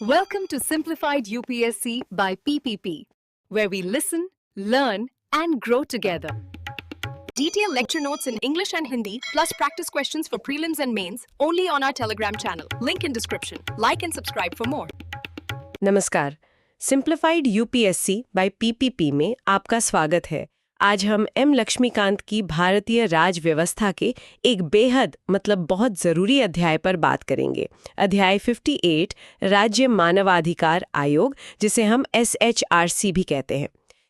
Welcome to Simplified UPSC by PPP, where we listen, learn, and grow together. Detailed lecture notes in English and Hindi, plus practice questions for prelims and mains, only on our Telegram channel. Link in description. Like and subscribe for more. नमस्कार, simplified UPSC bye PPP में आपका स्वागत है। आज हम M Laxmikant की भारतीय राज व्यवस्था के एक बेहद बहुत ज़रूरी अध्याय पर बात करेंगे। अध्याय 58 राज्य मानवाधिकार आयोग, जिसे हम SHRC भी कहते हैं।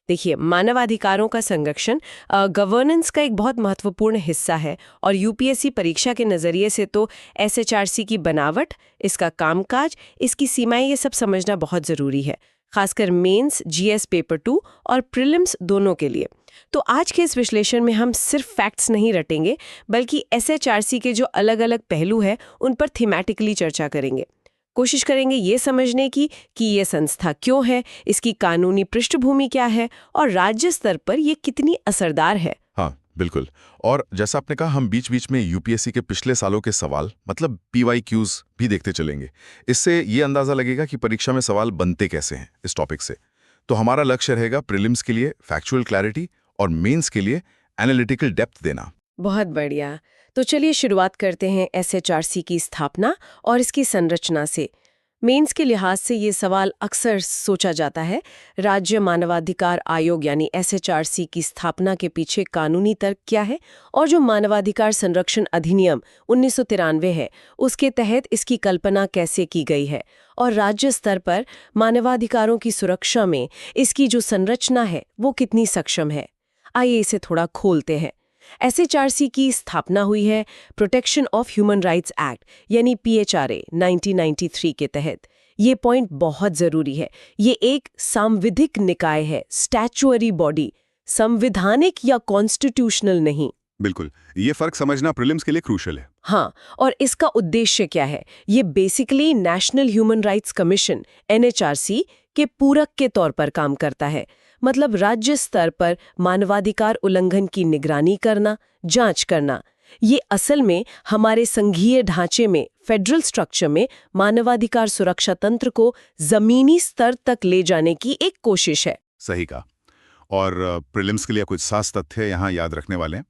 देखिए, मानवाधिकारों का संरक्षण गवर्नेंस का एक बहुत महत्वपूर्ण हिस्सा है और यूपीएससी परीक्षा के नज़रिए से तो SHRC की बनावट, इसका कामकाज, इसकी सीमाएं, ये सब समझना बहुत ज़रूरी है, खासकर मेंस, जीएस पेपर 2 और प्रीलिम्स दोनों के लिए। तो आज के इस विश्लेषण में हम सिर्फ फैक्ट्स नहीं रटेंगे, बल्कि SHRC के जो अलग अलग पहलू हैं उन पर थीमेटिकली चर्चा करेंगे। कोशिश करेंगे ये समझने की कि ये संस्था क्यों है, इसकी कानूनी पृष्ठभूमि क्या है और राज्य स्तर पर ये कितनी असरदार है। हाँ, बिल्कुल। और जैसा आपने कहा, हम बीच बीच में यूपीएससी के पिछले सालों के सवाल PYQs भी देखते चलेंगे। इससे ये अंदाजा लगेगा कि परीक्षा में सवाल बनते कैसे हैं इस टॉपिक से। तो हमारा लक्ष्य रहेगा प्रीलिम्स के लिए फैक्चुअल क्लैरिटी और मेंस के लिए एनालिटिकल डेप्थ देना। बहुत बढ़िया। तो चलिए शुरुआत करते हैं SHRC की स्थापना और इसकी संरचना से। मेंस के लिहाज से ये सवाल अक्सर सोचा जाता है, राज्य मानवाधिकार आयोग यानी SHRC की स्थापना के पीछे कानूनी तर्क क्या है और जो मानवाधिकार संरक्षण अधिनियम 1993 है उसके तहत इसकी कल्पना कैसे की गई है और राज्य स्तर पर मानवाधिकारों की सुरक्षा में इसकी जो संरचना है वो कितनी सक्षम है। आइए इसे थोड़ा खोलते हैं। SHRC की स्थापना हुई है protection of human rights act यानी PHRA 1993 के तहत। ये पॉइंट बहुत ज़रूरी है। ये एक सांविधिक निकाय है, स्टैचुअरी बॉडी, संविधानिक या कॉन्स्टिट्यूशनल नहीं। बिल्कुल, ये फर्क समझना प्रीलिम्स के लिए क्रूशल है। हाँ, और इसका उद्देश्य क्या है? ये basically national human rights commission NHRC के पूरक के तौर पर काम करता है। मतलब राज्य स्तर पर मानवाधिकार उल्लंघन की निगरानी करना, जांच करना। ये असल में हमारे संघीय ढांचे में, फेडरल स्ट्रक्चर में मानवाधिकार सुरक्षा तंत्र को जमीनी स्तर तक ले जाने की एक कोशिश है। सही कहा। और प्रीलिम्स के लिए कुछ खास तथ्य यहाँ याद रखने वाले हैं।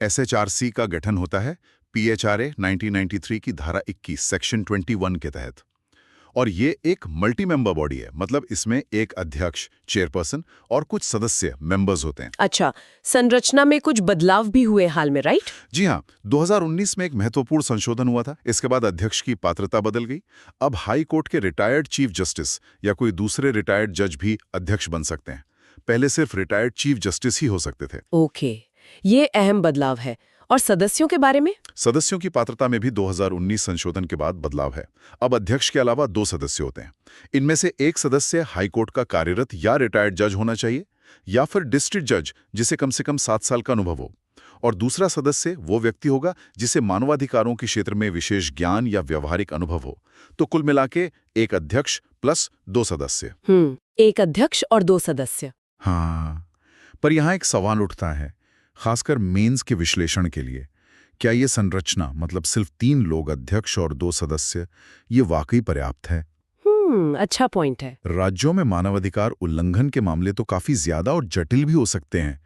SHRC का गठन होता है PHRA 1993 की धारा 21 सेक्शन 21 के तहत। और ये एक मल्टी मेंबर बॉडी है, मतलब इसमें एक अध्यक्ष, चेयरपर्सन और कुछ सदस्य मेंबर्स होते हैं। अच्छा, संरचना में कुछ बदलाव भी हुए हाल में, राइट? जी हाँ, 2019 में एक महत्वपूर्ण संशोधन हुआ था। इसके बाद अध्यक्ष की पात्रता बदल गई। अब हाई कोर्ट के रिटायर्ड चीफ जस्टिस या कोई दूसरे रिटायर्ड जज भी अध्यक्ष बन सकते हैं। पहले सिर्फ रिटायर्ड चीफ जस्टिस ही हो सकते थे। ओके, ये अहम बदलाव है। और सदस्यों के बारे में? सदस्यों की पात्रता में भी 2019 संशोधन के बाद बदलाव है। अब अध्यक्ष के अलावा 2 सदस्य होते हैं। इनमें से एक सदस्य हाईकोर्ट का कार्यरत या रिटायर्ड जज होना चाहिए, या फिर डिस्ट्रिक्ट जज जिसे कम से कम 7 साल का अनुभव हो। और दूसरा सदस्य वो व्यक्ति होगा जिसे मानवाधिकारों के क्षेत्र में विशेष ज्ञान या व्यवहारिक अनुभव हो। तो कुल मिला के एक अध्यक्ष प्लस 2 सदस्य। एक अध्यक्ष और 2 सदस्य। हाँ, पर यहाँ एक सवाल उठता है, खासकर मेंस के विश्लेषण के लिए। क्या ये संरचना, मतलब सिर्फ 3 लोग, अध्यक्ष और 2 सदस्य, ये वाकई पर्याप्त है? अच्छा पॉइंट है। राज्यों में मानवाधिकार उल्लंघन के मामले तो काफी ज्यादा और जटिल भी हो सकते हैं।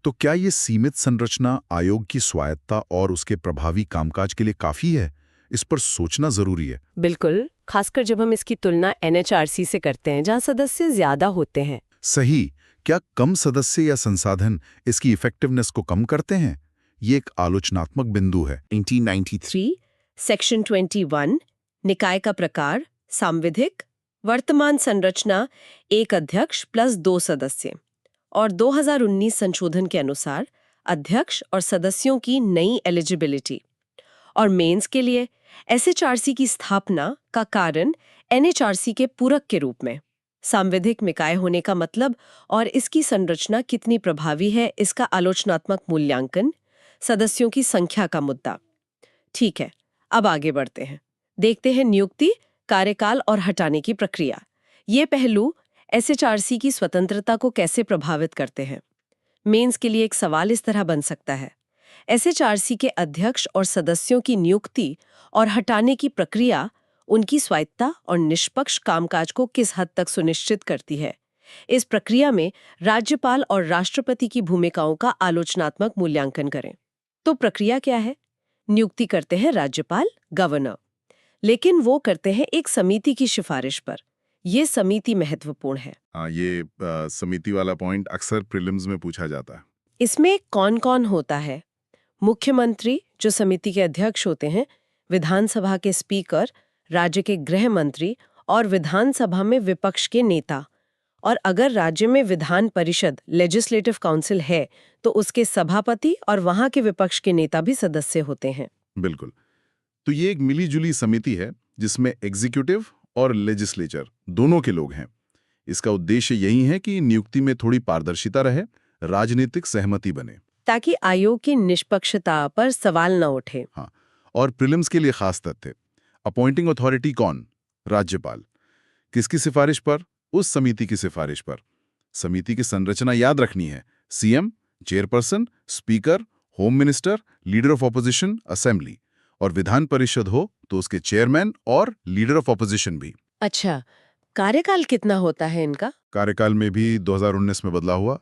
तो क्या ये सीमित संरचना आयोग की स्वायत्ता और उसके प्रभावी कामकाज के लिए काफी है? इस पर सोचना जरूरी है। बिल्कुल, खासकर जब हम इसकी तुलना NHRC से करते हैं, जहां सदस्य ज्यादा होते हैं। सही। क्या कम सदस्य या संसाधन इसकी इफेक्टिवनेस को कम करते हैं? ये एक आलोचनात्मक बिंदु है। 1993 सेक्शन 21 निकाय का प्रकार सांविधिक, वर्तमान संरचना एक अध्यक्ष प्लस 2 सदस्य, और 2019 संशोधन के अनुसार अध्यक्ष और सदस्यों की नई एलिजिबिलिटी। और मेंस के लिए SHRC की स्थापना का कारण NHRC के पूरक के रूप में सांविधिक निकाय होने का मतलब और इसकी संरचना कितनी प्रभावी है, इसका आलोचनात्मक मूल्यांकन, सदस्यों की संख्या का मुद्दा। ठीक है, अब आगे बढ़ते हैं। देखते हैं नियुक्ति, कार्यकाल और हटाने की प्रक्रिया। ये पहलू SHRC की स्वतंत्रता को कैसे प्रभावित करते हैं। मेंस के लिए एक सवाल इस तरह बन सकता है, SHRC के अध्यक्ष और सदस्यों की नियुक्ति और हटाने की प्रक्रिया उनकी स्वायत्तता और निष्पक्ष कामकाज को किस हद तक सुनिश्चित करती है। इस प्रक्रिया में राज्यपाल और राष्ट्रपति की भूमिकाओं का आलोचनात्मक मूल्यांकन करें। तो प्रक्रिया क्या है? नियुक्ति करते हैं राज्यपाल, गवर्नर, लेकिन वो करते हैं एक समिति की सिफारिश पर। ये समिति महत्वपूर्ण है। ये समिति वाला पॉइंट अक्सर प्रीलिम्स में पूछा जाता है। इसमें कौन कौन होता है? मुख्यमंत्री, जो समिति के अध्यक्ष होते हैं, विधानसभा के स्पीकर, राज्य के गृह मंत्री और विधानसभा में विपक्ष के नेता। और अगर राज्य में विधान परिषद, लेजिस्लेटिव काउंसिल है, तो उसके सभापति और वहां के विपक्ष के नेता भी सदस्य होते हैं। बिल्कुल। तो ये एक मिली-जुली समिति है जिसमें एग्जीक्यूटिव और लेजिस्लेचर दोनों के लोग हैं। इसका उद्देश्य यही है कि नियुक्ति में थोड़ी पारदर्शिता रहे, राजनीतिक सहमति बने, ताकि आयोग की निष्पक्षता पर सवाल न उठे। हाँ। और प्रीलिम्स के लिए खास तथ्य, अपॉइंटिंग अथॉरिटी कौन? राज्यपाल। किसकी सिफारिश पर? उस समिति की सिफारिश पर। समिति की संरचना याद रखनी है। CM, chairperson, speaker, home minister, leader of opposition, assembly. और विधान परिषद हो तो उसके चेयरमैन और लीडर ऑफ ऑपोजिशन भी। अच्छा, कार्यकाल कितना होता है इनका? कार्यकाल में भी 2019 में बदला हुआ।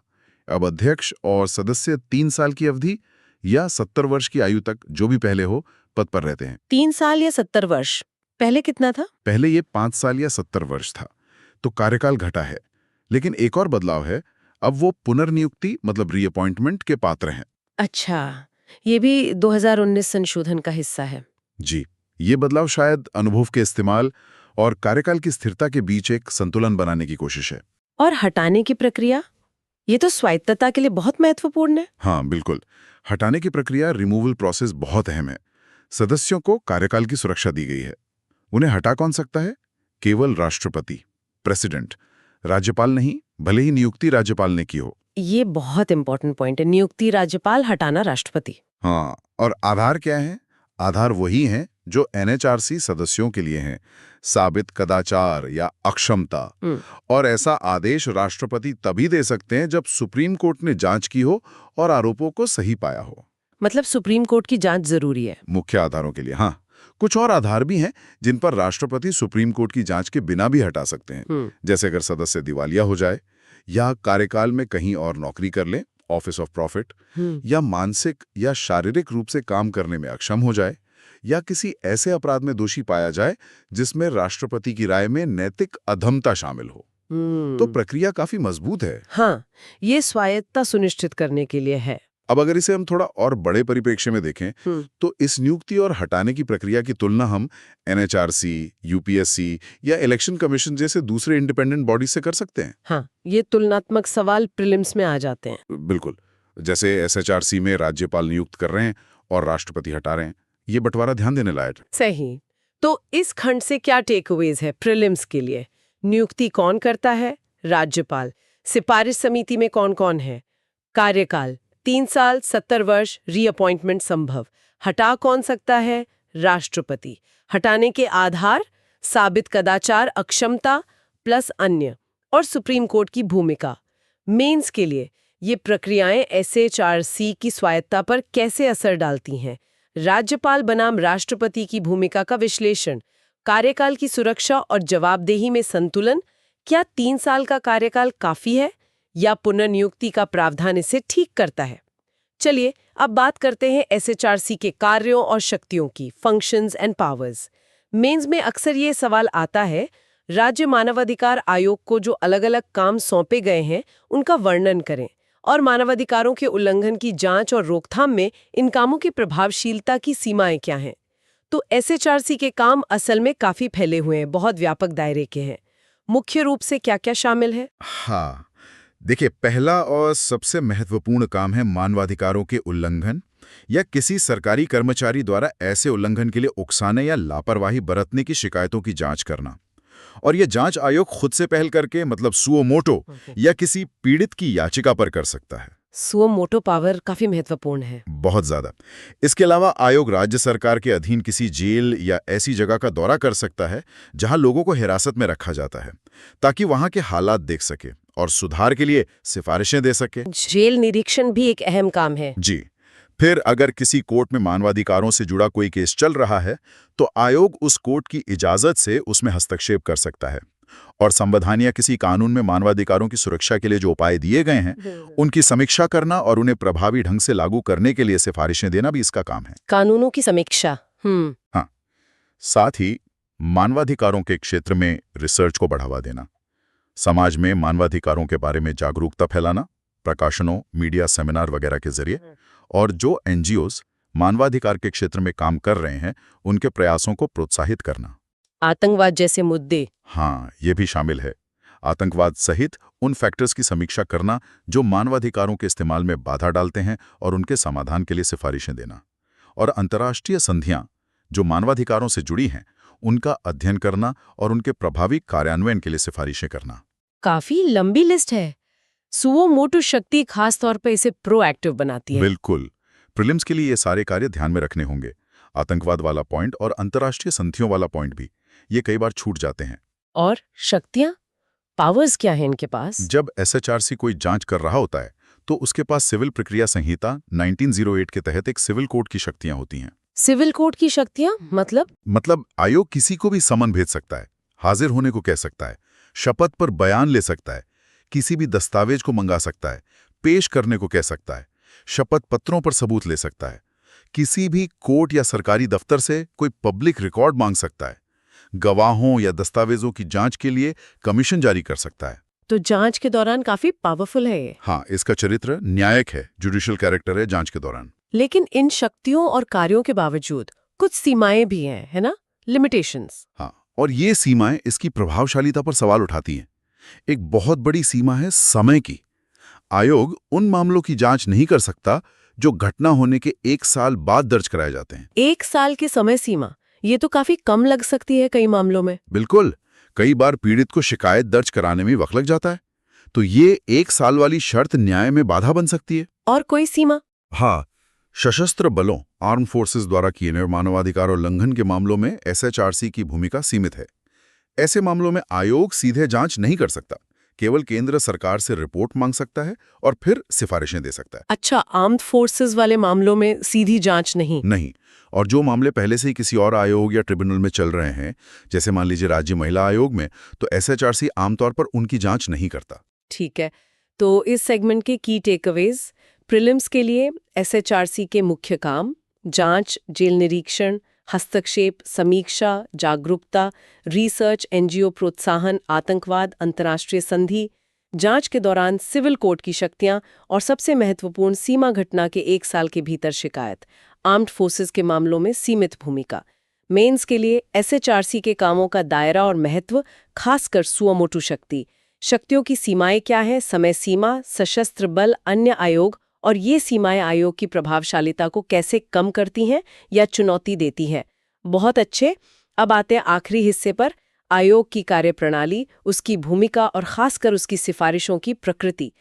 अब अध्यक्ष और सदस्य 3 साल की अवधि या 70 वर्ष की आयु तक, जो भी पहले हो, पद पर रहते हैं। 3 साल या 70 वर्ष? पहले कितना था? पहले ये 5 साल या 70 वर्ष था, तो कार्यकाल घटा है। लेकिन एक और बदलाव है, अब वो पुनर्नियुक्ति मतलब रीअपॉइंटमेंट के पात्र हैं। अच्छा, ये भी 2019 संशोधन का हिस्सा है। जी, ये बदलाव शायद अनुभव के इस्तेमाल और कार्यकाल की स्थिरता के बीच एक संतुलन बनाने की कोशिश है। और हटाने की प्रक्रिया? ये तो स्वायत्तता के लिए बहुत महत्वपूर्ण है। हाँ, बिल्कुल। हटाने की प्रक्रिया, रिमूवल प्रोसेस, बहुत अहम है। सदस्यों को कार्यकाल की सुरक्षा दी गई है। उन्हें हटा कौन सकता है? केवल राष्ट्रपति, प्रेसिडेंट, राज्यपाल नहीं, भले ही नियुक्ति राज्यपाल ने की हो। ये बहुत इंपॉर्टेंट पॉइंट है, नियुक्ति राज्यपाल, हटाना राष्ट्रपति। हाँ, और आधार क्या है? आधार वही है जो एनएचआरसी सदस्यों के लिए हैं, साबित कदाचार या अक्षमता। और ऐसा आदेश राष्ट्रपति तभी दे सकते हैं जब सुप्रीम कोर्ट ने जांच की हो और आरोपों को सही पाया हो। मतलब सुप्रीम कोर्ट की जांच जरूरी है। मुख्य आधारों के लिए, हाँ। कुछ और आधार भी हैं जिन पर राष्ट्रपति सुप्रीम कोर्ट की जांच के बिना भी हटा सकते हैं, जैसे अगर सदस्य दिवालिया हो जाए या कार्यकाल में कहीं और नौकरी कर ले, ऑफिस ऑफ प्रॉफिट, या मानसिक या शारीरिक रूप से काम करने में अक्षम हो जाए, या किसी ऐसे अपराध में दोषी पाया जाए जिसमें राष्ट्रपति की राय में नैतिक अधमता शामिल हो। तो प्रक्रिया काफी मजबूत है। हाँ, ये स्वायत्तता सुनिश्चित करने के लिए है। अब अगर इसे हम थोड़ा और बड़े परिप्रेक्ष्य में देखें, तो इस नियुक्ति और हटाने की प्रक्रिया की तुलना हम एनएचआरसी, यूपीएससी या इलेक्शन कमीशन जैसे दूसरे इंडिपेंडेंट बॉडी से कर सकते हैं। हाँ, ये तुलनात्मक सवाल प्रीलिम्स में आ जाते हैं। बिल्कुल। जैसे एसएचआरसी में राज्यपाल नियुक्त कर रहे हैं और राष्ट्रपति हटा रहे हैं। ये बंटवारा ध्यान देने लायक है। सही। तो इस खंड से क्या टेकअवेज है प्रीलिम्स के लिए? नियुक्ति कौन करता है? राज्यपाल। सिफारिश समिति में कौन कौन है? कार्यकाल 3 साल, 70 वर्ष, रीअपॉइंटमेंट संभव। हटा कौन सकता है? राष्ट्रपति। हटाने के आधार, साबित कदाचार, अक्षमता प्लस अन्य, और सुप्रीम कोर्ट की भूमिका। मेंस के लिए ये प्रक्रियाएं एसएचआरसी की स्वायत्तता पर कैसे असर डालती हैं? राज्यपाल बनाम राष्ट्रपति की भूमिका का विश्लेषण, कार्यकाल की सुरक्षा और जवाबदेही में संतुलन, क्या 3 साल का कार्यकाल काफी है या पुनर्नियुक्ति का प्रावधान इसे ठीक करता है? चलिए अब बात करते हैं एसएचआरसी के कार्यों और शक्तियों की, फंक्शंस एंड पावर्स। मेंस में अक्सर ये सवाल आता है, राज्य मानवाधिकार आयोग को जो अलग-अलग काम सौंपे गए हैं उनका वर्णन करें, और मानवाधिकारों के उल्लंघन की जांच और रोकथाम में इन कामों की प्रभावशीलता की सीमाएं क्या हैं? तो एसएचआरसी के काम असल में काफी फैले हुए हैं, बहुत व्यापक दायरे के हैं। मुख्य रूप से क्या-क्या शामिल है? हाँ, देखिए, पहला और सबसे महत्वपूर्ण काम है मानवाधिकारों के उल्लंघन या किसी सरकारी कर्मचारी द्वारा ऐसे उल्लंघन के लिए उकसाने या लापरवाही बरतने की शिकायतों की जांच करना। और यह जांच आयोग खुद से पहल करके, मतलब सुओ मोटो, या किसी पीड़ित की याचिका पर कर सकता है। सुओ मोटो पावर काफी महत्वपूर्ण है। बहुत ज्यादा। इसके अलावा आयोग राज्य सरकार के अधीन किसी जेल या ऐसी जगह का दौरा कर सकता है जहां लोगों को हिरासत में रखा जाता है, ताकि वहां के हालात देख सके और सुधार के लिए सिफारिशें दे सके। जेल निरीक्षण भी एक अहम काम है। जी। फिर अगर किसी कोर्ट में मानवाधिकारों से जुड़ा कोई केस चल रहा है तो आयोग उस कोर्ट की इजाजत से उसमें हस्तक्षेप कर सकता है। और संवैधान या किसी कानून में मानवाधिकारों की सुरक्षा के लिए जो उपाय दिए गए हैं उनकी समीक्षा करना और उन्हें प्रभावी ढंग से लागू करने के लिए सिफारिशें देना भी इसका काम है। कानूनों की समीक्षा। हाँ, साथ ही मानवाधिकारों के क्षेत्र में रिसर्च को बढ़ावा देना, समाज में मानवाधिकारों के बारे में जागरूकता फैलाना, प्रकाशनों, मीडिया, सेमिनार वगैरह के जरिए, और जो एनजीओज मानवाधिकार के क्षेत्र में काम कर रहे हैं उनके प्रयासों को प्रोत्साहित करना। आतंकवाद जैसे मुद्दे। हाँ, ये भी शामिल है। आतंकवाद सहित उन फैक्टर्स की समीक्षा करना जो मानवाधिकारों के इस्तेमाल में बाधा डालते हैं और उनके समाधान के लिए सिफारिशें देना। और अंतर्राष्ट्रीय संधियां जो मानवाधिकारों से जुड़ी हैं उनका अध्ययन करना और उनके प्रभावी कार्यान्वयन के लिए सिफारिशें करना। काफी लंबी लिस्ट है। सुओ मोटो शक्ति खास तौर पर इसे प्रोएक्टिव बनाती है। बिल्कुल, प्रीलिम्स के लिए ये सारे कार्य ध्यान में रखने होंगे। आतंकवाद वाला पॉइंट और अंतर्राष्ट्रीय संधियों वाला पॉइंट भी, ये कई बार छूट जाते हैं। और शक्तियां, पावर्स क्या है इनके पास? जब एसएचआरसी कोई जांच कर रहा होता है तो उसके पास सिविल प्रक्रिया संहिता 1908 के तहत एक सिविल कोर्ट की शक्तियां होती हैं। सिविल कोर्ट की शक्तियां मतलब आयोग किसी को भी समन भेज सकता है, हाजिर होने को कह सकता है, शपथ पर बयान ले सकता है, किसी भी दस्तावेज को मंगा सकता है, पेश करने को कह सकता है, शपथ पत्रों पर सबूत ले सकता है, किसी भी कोर्ट या सरकारी दफ्तर से कोई पब्लिक रिकॉर्ड मांग सकता है, गवाहों या दस्तावेजों की जांच के लिए कमीशन जारी कर सकता है। तो जांच के दौरान काफी पावरफुल है ये। हाँ, इसका चरित्र न्यायिक है, जुडिशियल कैरेक्टर है जांच के दौरान। लेकिन इन शक्तियों और कार्यों के बावजूद कुछ सीमाएं भी हैं, है ना? लिमिटेशंस। हाँ, और ये सीमाएं इसकी प्रभावशालीता पर सवाल उठाती हैं। एक बहुत बड़ी सीमा है समय की। आयोग उन मामलों की जांच नहीं कर सकता जो घटना होने के 1 साल बाद दर्ज कराए जाते हैं। 1 साल की समय सीमा, ये तो काफी कम लग सकती है कई मामलों में। बिल्कुल, कई बार पीड़ित को शिकायत दर्ज कराने में वक्त लग जाता है, तो ये 1 साल वाली शर्त न्याय में बाधा बन सकती है। और कोई सीमा? हाँ, सशस्त्र बलों, आर्म फोर्सेस द्वारा किए गए मानवाधिकार उल्लंघन के मामलों में एसएचआरसी की भूमिका सीमित है। ऐसे मामलों में आयोग सीधे जांच नहीं कर सकता, केवल केंद्र सरकार से रिपोर्ट मांग सकता है और फिर सिफारिशें दे सकता है। अच्छा, आर्म्ड फोर्सेस वाले मामलों में सीधी जांच नहीं। और जो मामले पहले से ही किसी और आयोग या ट्रिब्यूनल में चल रहे हैं, जैसे मान लीजिए राज्य महिला आयोग में, तो एसएचआरसी आमतौर पर उनकी जांच नहीं करता। ठीक है, तो इस सेगमेंट के की टेकअवेज। प्रीलिम्स के लिए एसएचआरसी के मुख्य काम: जांच, जेल निरीक्षण, हस्तक्षेप, समीक्षा, जागरूकता, रिसर्च, एनजीओ प्रोत्साहन, आतंकवाद, अंतर्राष्ट्रीय संधि, जांच के दौरान सिविल कोर्ट की शक्तियां और सबसे महत्वपूर्ण सीमा घटना के 1 साल के भीतर शिकायत। आर्म्ड फोर्सेस के मामलों में सीमित भूमिका। मेंस के लिए एसएचआरसी के कामों का दायरा और महत्व, खासकर सुओ मोटो शक्ति। शक्तियों की सीमाएं क्या हैं? समय सीमा, सशस्त्र बल, अन्य आयोग, और ये सीमाएं आयोग की प्रभावशालीता को कैसे कम करती हैं या चुनौती देती हैं। बहुत अच्छे। अब आते हैं आखिरी हिस्से पर, आयोग की कार्यप्रणाली, उसकी भूमिका और खासकर उसकी सिफारिशों की प्रकृति।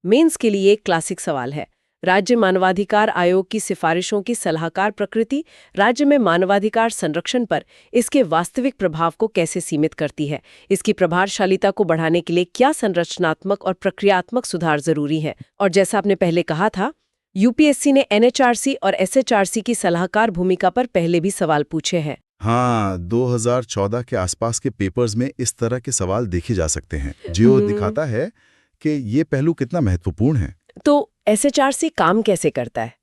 मेंस के लिए एक क्लासिक सवाल है, राज्य मानवाधिकार आयोग की सिफारिशों की सलाहकार प्रकृति राज्य में मानवाधिकार संरक्षण पर इसके वास्तविक प्रभाव को कैसे सीमित करती है? इसकी प्रभावशालीता को बढ़ाने के लिए क्या संरचनात्मक और प्रक्रियात्मक सुधार जरूरी है? और जैसा आपने पहले कहा था, यूपीएससी ने एनएचआरसी और एसएचआरसी की सलाहकार भूमिका पर पहले भी सवाल पूछे हैं। हाँ, 2014 के आसपास के पेपर्स में इस तरह के सवाल देखे जा सकते हैं, जो दिखाता है कि ये पहलू कितना महत्वपूर्ण है। तो एसएचआरसी काम कैसे करता है?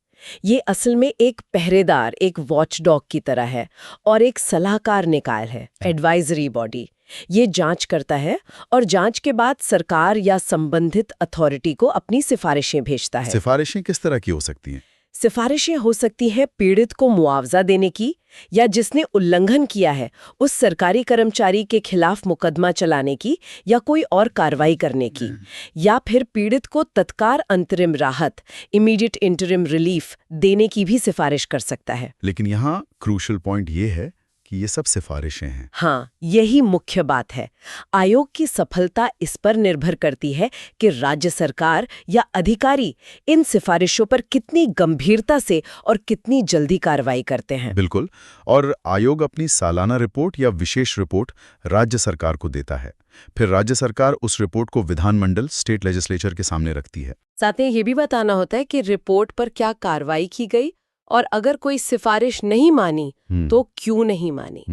ये असल में एक पहरेदार, एक वॉचडॉग की तरह है और एक सलाहकार निकाय है, एडवाइजरी बॉडी। ये जांच करता है और जांच के बाद सरकार या संबंधित अथॉरिटी को अपनी सिफारिशें भेजता है। सिफारिशें किस तरह की हो सकती हैं? सिफारिशें हो सकती हैं पीड़ित को मुआवजा देने की, या जिसने उल्लंघन किया है उस सरकारी कर्मचारी के खिलाफ मुकदमा चलाने की या कोई और कार्रवाई करने की, या फिर पीड़ित को तत्काल अंतरिम राहत, इमीडिएट इंटरिम रिलीफ देने की भी सिफारिश कर सकता है। लेकिन यहाँ क्रूशल पॉइंट ये है कि ये सब सिफारिशें हैं। हाँ, यही मुख्य बात है। आयोग की सफलता इस पर निर्भर करती है कि राज्य सरकार या अधिकारी इन सिफारिशों पर कितनी गंभीरता से और कितनी जल्दी कार्रवाई करते हैं। बिल्कुल। और आयोग अपनी सालाना रिपोर्ट या विशेष रिपोर्ट राज्य सरकार को देता है। फिर राज्य सरकार उस रिपोर्ट को विधानमंडल, स्टेट लेजिस्लेचर के सामने रखती है। साथ ही ये भी बताना होता है कि रिपोर्ट पर क्या कार्रवाई की गई और अगर कोई सिफारिश नहीं मानी तो क्यों नहीं मानी।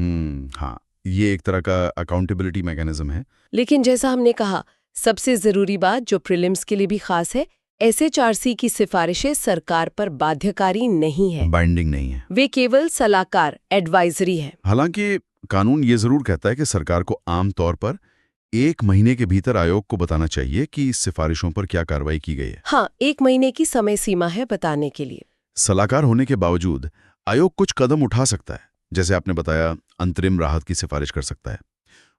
हाँ, ये एक तरह का अकाउंटेबिलिटी मैकेनिज्म है। लेकिन जैसा हमने कहा, सबसे जरूरी बात जो प्रीलिम्स के लिए भी खास है, SHRC की सिफारिशें सरकार पर बाध्यकारी नहीं है, बाइंडिंग नहीं है। वे केवल सलाहकार, एडवाइजरी है। हालांकि कानून ये जरूर कहता है कि सरकार को आम तौर पर 1 महीने के भीतर आयोग को बताना चाहिए कि इस सिफारिशों पर क्या कार्रवाई की गई है। हाँ, 1 महीने की समय सीमा है बताने के लिए। सलाहकार होने के बावजूद आयोग कुछ कदम उठा सकता है। जैसे आपने बताया, अंतरिम राहत की सिफारिश कर सकता है,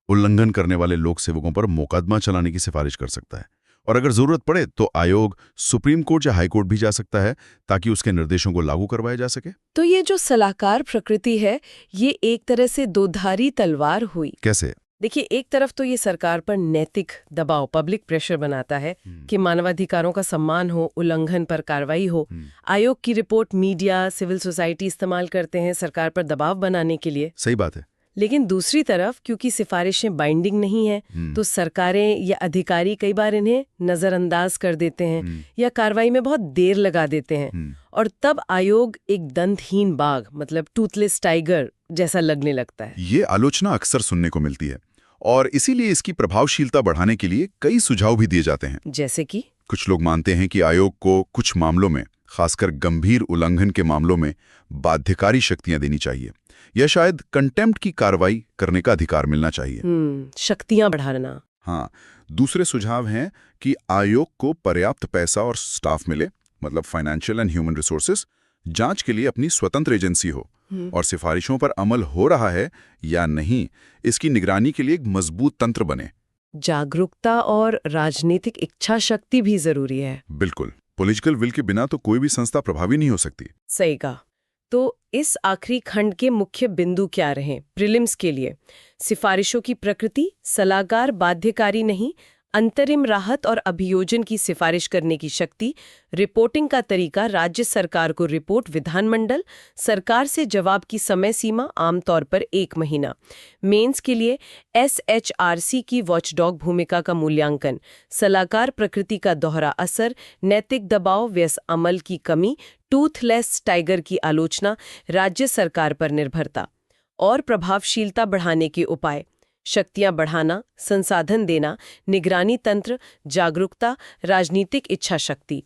उल्लंघन करने वाले लोक सेवकों पर मुकदमा चलाने की सिफारिश कर सकता है, और अगर जरूरत पड़े तो आयोग सुप्रीम कोर्ट या हाई कोर्ट भी जा सकता है ताकि उसके निर्देशों को लागू करवाया जा सके। तो ये जो सलाहकार प्रकृति है, ये एक तरह से दोधारी तलवार हुई। कैसे? देखिए, एक तरफ तो ये सरकार पर नैतिक दबाव, पब्लिक प्रेशर बनाता है कि मानवाधिकारों का सम्मान हो, उल्लंघन पर कार्रवाई हो। आयोग की रिपोर्ट मीडिया, सिविल सोसाइटी इस्तेमाल करते हैं सरकार पर दबाव बनाने के लिए। सही बात है। लेकिन दूसरी तरफ क्योंकि सिफारिशें बाइंडिंग नहीं है तो सरकारें या अधिकारी कई बार इन्हें नजरअंदाज कर देते हैं या कार्रवाई में बहुत देर लगा देते हैं, और तब आयोग एक दंतहीन बाघ, मतलब टूथलेस टाइगर जैसा लगने लगता है। ये आलोचना अक्सर सुनने को मिलती है, और इसीलिए इसकी प्रभावशीलता बढ़ाने के लिए कई सुझाव भी दिए जाते हैं। जैसे कि कुछ लोग मानते हैं कि आयोग को कुछ मामलों में, खासकर गंभीर उल्लंघन के मामलों में, बाध्यकारी शक्तियां देनी चाहिए, या शायद कंटेम्प्ट की कार्रवाई करने का अधिकार मिलना चाहिए। शक्तियां बढ़ाना। हाँ, दूसरे सुझाव हैं कि आयोग को पर्याप्त पैसा और स्टाफ मिले, मतलब फाइनेंशियल एंड ह्यूमन रिसोर्सेस, जांच के लिए अपनी स्वतंत्र एजेंसी हो, और सिफारिशों पर अमल हो रहा है या नहीं, इसकी निगरानी के लिए एक मजबूत तंत्र बने। जागरूकता और राजनीतिक इच्छा शक्ति भी जरूरी है। बिल्कुल, पॉलिटिकल विल के बिना तो कोई भी संस्था प्रभावी नहीं हो सकती। सही कहा। तो इस आखिरी खंड के मुख्य बिंदु क्या रहे प्रीलिम्स के लिए? सिफारिशों की प्रकृति, सलाहकार बाध्यकारी नहीं, अंतरिम राहत और अभियोजन की सिफारिश करने की शक्ति, रिपोर्टिंग का तरीका, राज्य सरकार को रिपोर्ट, विधानमंडल, सरकार से जवाब की समय सीमा आमतौर पर 1 महीना, मेंस के लिए SHRC की वॉचडॉग भूमिका का मूल्यांकन, सलाहकार प्रकृति का दोहरा असर, नैतिक दबाव, व्यस अमल की कमी, टूथलेस टाइगर की आलोचना, राज्य सरकार पर निर्भरता और प्रभावशीलता बढ़ाने के उपाय, शक्तियां बढ़ाना, संसाधन देना, निगरानी तंत्र, जागरूकता, राजनीतिक इच्छा शक्ति।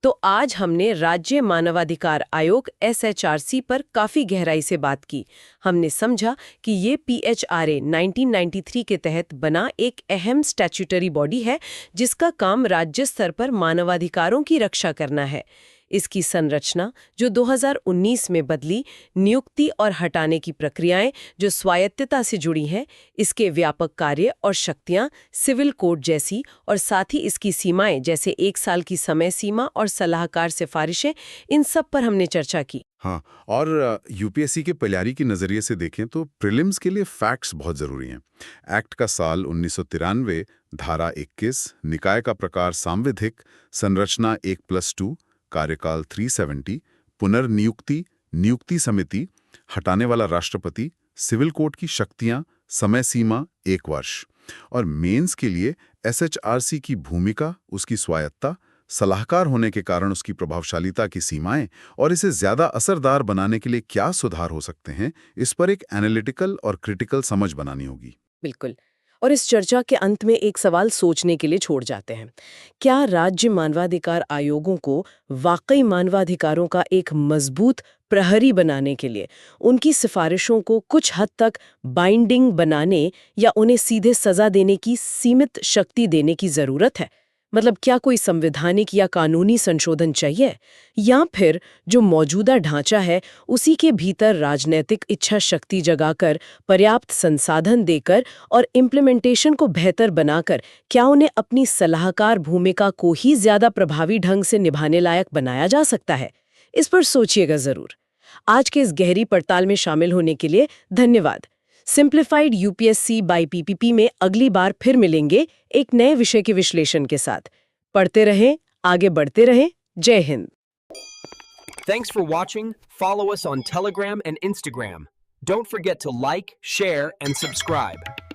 तो आज हमने राज्य मानवाधिकार आयोग SHRC पर काफी गहराई से बात की। हमने समझा कि ये PHRA 1993 के तहत बना एक अहम स्टैट्यूटरी बॉडी है जिसका काम राज्य स्तर पर मानवाधिकारों की रक्षा करना है। इसकी संरचना जो 2019 में बदली, नियुक्ति और हटाने की प्रक्रियाएं जो स्वायत्तता से जुड़ी हैं, इसके व्यापक कार्य और शक्तियां सिविल कोड जैसी, और साथ ही इसकी सीमाएं जैसे 1 साल की समय सीमा और सलाहकार सिफारिशें, इन सब पर हमने चर्चा की। हाँ, और यूपीएससी के तैयारी के नजरिए से देखें तो प्रीलिम्स के लिए फैक्ट्स बहुत जरूरी हैं। एक्ट का साल 1993, धारा 21, निकाय का प्रकार सांविधिक, संरचना 1+2, कार्यकाल 370, पुनर्नियुक्ति, नियुक्ति समिति, हटाने वाला राष्ट्रपति, सिविल कोर्ट की शक्तियां, समय सीमा 1 वर्ष, और मेंस के लिए SHRC की भूमिका, उसकी स्वायत्ता, सलाहकार होने के कारण उसकी प्रभावशालीता की सीमाएं, और इसे ज्यादा असरदार बनाने के लिए क्या सुधार हो सकते हैं, इस पर एक एनालिटिकल और क्रिटिकल समझ बनानी होगी। बिल्कुल। और इस चर्चा के अंत में एक सवाल सोचने के लिए छोड़ जाते हैं। क्या राज्य मानवाधिकार आयोगों को वाकई मानवाधिकारों का एक मजबूत प्रहरी बनाने के लिए उनकी सिफारिशों को कुछ हद तक बाइंडिंग बनाने या उन्हें सीधे सजा देने की सीमित शक्ति देने की जरूरत है? मतलब क्या कोई संवैधानिक या कानूनी संशोधन चाहिए, या फिर जो मौजूदा ढांचा है उसी के भीतर राजनीतिक इच्छा शक्ति जगाकर, पर्याप्त संसाधन देकर और इम्प्लीमेंटेशन को बेहतर बनाकर क्या उन्हें अपनी सलाहकार भूमिका को ही ज्यादा प्रभावी ढंग से निभाने लायक बनाया जा सकता है? इस पर सोचिएगा जरूर। आज के इस गहरी पड़ताल में शामिल होने के लिए धन्यवाद। सिंप्लीफाइड यूपीएससी बाय पीपीपी में अगली बार फिर मिलेंगे एक नए विषय के विश्लेषण के साथ। पढ़ते रहें, आगे बढ़ते रहें। जय Hind. Thanks for watching. Follow us on Telegram and Instagram. Don't forget to like, share, and subscribe.